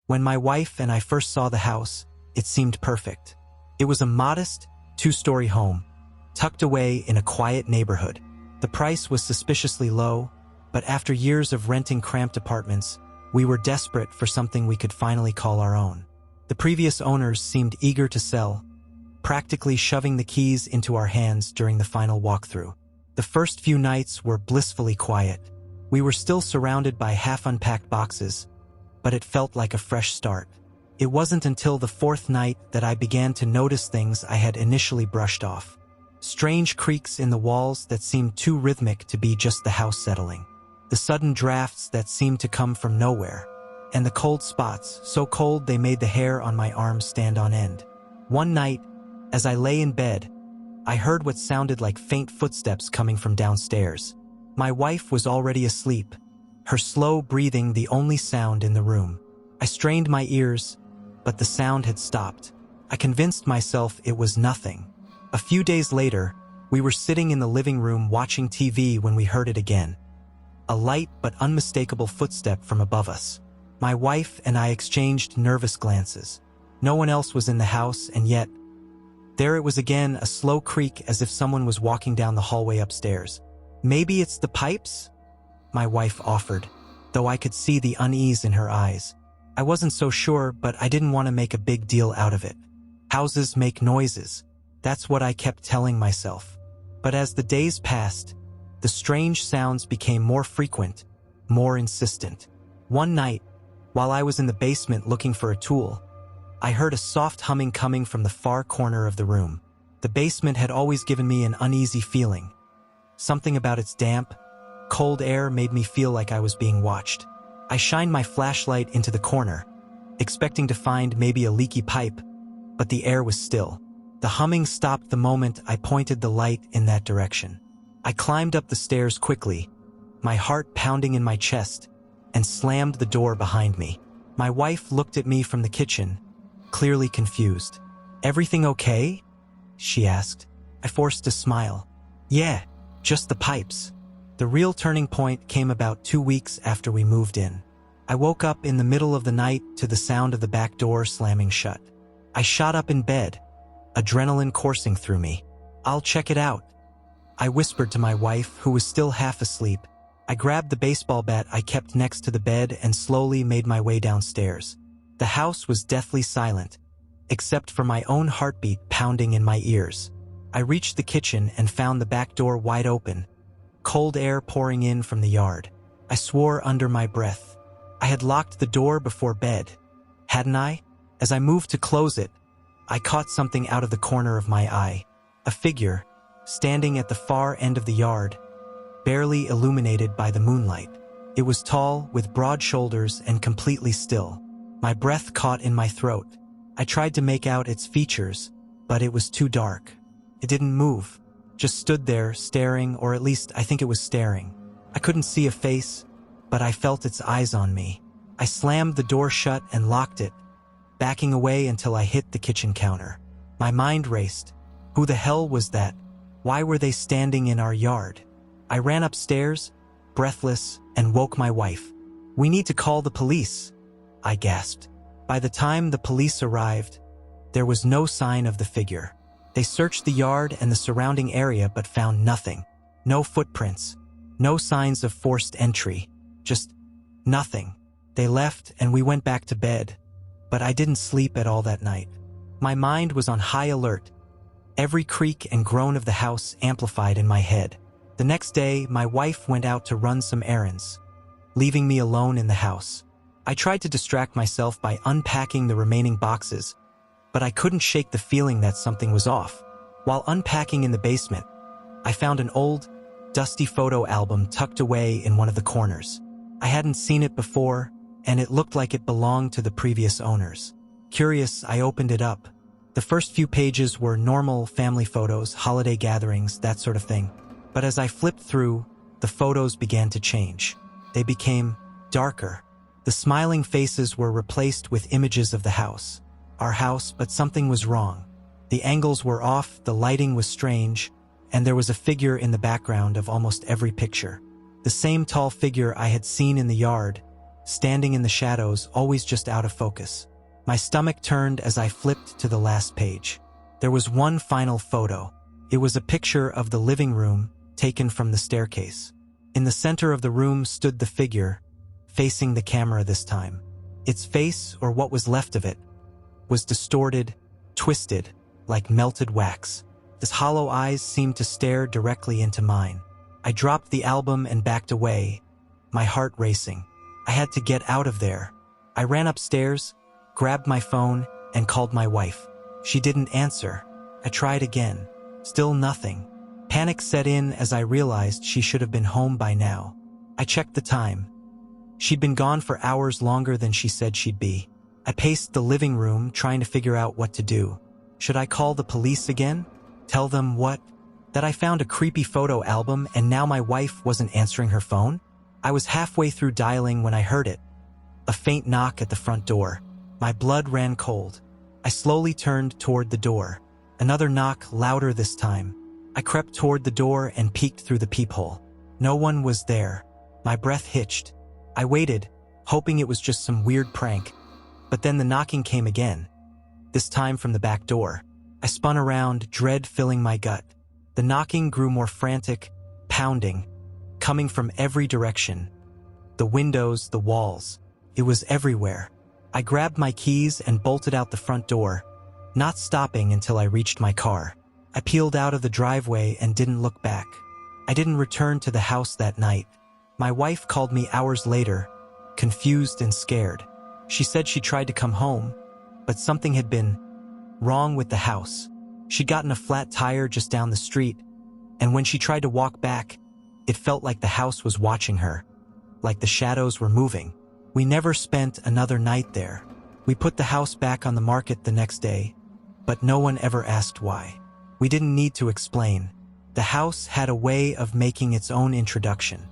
When my wife and I first saw the house, it seemed perfect. It was a modest, two-story home, tucked away in a quiet neighborhood. The price was suspiciously low, but after years of renting cramped apartments, we were desperate for something we could finally call our own. The previous owners seemed eager to sell, practically shoving the keys into our hands during the final walkthrough. The first few nights were blissfully quiet. We were still surrounded by half-unpacked boxes, but it felt like a fresh start. It wasn't until the fourth night that I began to notice things I had initially brushed off. Strange creaks in the walls that seemed too rhythmic to be just the house settling. The sudden drafts that seemed to come from nowhere. And the cold spots, so cold they made the hair on my arms stand on end. One night, as I lay in bed, I heard what sounded like faint footsteps coming from downstairs. My wife was already asleep, her slow breathing the only sound in the room. I strained my ears, but the sound had stopped. I convinced myself it was nothing. A few days later, we were sitting in the living room watching TV when we heard it again. A light but unmistakable footstep from above us. My wife and I exchanged nervous glances. No one else was in the house, and yet, there it was again, a slow creak as if someone was walking down the hallway upstairs. "Maybe it's the pipes?" my wife offered, though I could see the unease in her eyes. I wasn't so sure, but I didn't want to make a big deal out of it. Houses make noises. That's what I kept telling myself. But as the days passed, the strange sounds became more frequent, more insistent. One night, while I was in the basement looking for a tool, I heard a soft humming coming from the far corner of the room. The basement had always given me an uneasy feeling. Something about its damp, cold air made me feel like I was being watched. I shined my flashlight into the corner, expecting to find maybe a leaky pipe, but the air was still. The humming stopped the moment I pointed the light in that direction. I climbed up the stairs quickly, my heart pounding in my chest, and slammed the door behind me. My wife looked at me from the kitchen, clearly confused. "Everything okay?" she asked. I forced a smile. "Yeah, just the pipes." The real turning point came about 2 weeks after we moved in. I woke up in the middle of the night to the sound of the back door slamming shut. I shot up in bed, adrenaline coursing through me. "I'll check it out," I whispered to my wife, who was still half asleep. I grabbed the baseball bat I kept next to the bed and slowly made my way downstairs. The house was deathly silent, except for my own heartbeat pounding in my ears. I reached the kitchen and found the back door wide open, cold air pouring in from the yard. I swore under my breath. I had locked the door before bed, hadn't I? As I moved to close it, I caught something out of the corner of my eye. A figure, standing at the far end of the yard, barely illuminated by the moonlight. It was tall, with broad shoulders, and completely still. My breath caught in my throat. I tried to make out its features, but it was too dark. It didn't move, just stood there, staring, or at least I think it was staring. I couldn't see a face, but I felt its eyes on me. I slammed the door shut and locked it, backing away until I hit the kitchen counter. My mind raced. Who the hell was that? Why were they standing in our yard? I ran upstairs, breathless, and woke my wife. "We need to call the police," I gasped. By the time the police arrived, there was no sign of the figure. They searched the yard and the surrounding area but found nothing. No footprints, no signs of forced entry, just nothing. They left and we went back to bed, but I didn't sleep at all that night. My mind was on high alert, every creak and groan of the house amplified in my head. The next day, my wife went out to run some errands, leaving me alone in the house. I tried to distract myself by unpacking the remaining boxes, but I couldn't shake the feeling that something was off. While unpacking in the basement, I found an old, dusty photo album tucked away in one of the corners. I hadn't seen it before, and it looked like it belonged to the previous owners. Curious, I opened it up. The first few pages were normal family photos, holiday gatherings, that sort of thing. But as I flipped through, the photos began to change. They became darker. The smiling faces were replaced with images of the house. Our house, but something was wrong. The angles were off, the lighting was strange, and there was a figure in the background of almost every picture. The same tall figure I had seen in the yard, standing in the shadows, always just out of focus. My stomach turned as I flipped to the last page. There was one final photo. It was a picture of the living room taken from the staircase. In the center of the room stood the figure, facing the camera this time. Its face, or what was left of it, was distorted, twisted, like melted wax. Its hollow eyes seemed to stare directly into mine. I dropped the album and backed away, my heart racing. I had to get out of there. I ran upstairs, grabbed my phone, and called my wife. She didn't answer. I tried again. Still nothing. Panic set in as I realized she should have been home by now. I checked the time. She'd been gone for hours longer than she said she'd be. I paced the living room, trying to figure out what to do. Should I call the police again? Tell them what? That I found a creepy photo album and now my wife wasn't answering her phone? I was halfway through dialing when I heard it. A faint knock at the front door. My blood ran cold. I slowly turned toward the door. Another knock, louder this time. I crept toward the door and peeked through the peephole. No one was there. My breath hitched. I waited, hoping it was just some weird prank. But then the knocking came again, this time from the back door. I spun around, dread filling my gut. The knocking grew more frantic, pounding, coming from every direction. The windows, the walls. It was everywhere. I grabbed my keys and bolted out the front door, not stopping until I reached my car. I peeled out of the driveway and didn't look back. I didn't return to the house that night. My wife called me hours later, confused and scared. She said she tried to come home, but something had been wrong with the house. She'd gotten a flat tire just down the street, and when she tried to walk back, it felt like the house was watching her, like the shadows were moving. We never spent another night there. We put the house back on the market the next day, but no one ever asked why. We didn't need to explain. The house had a way of making its own introduction.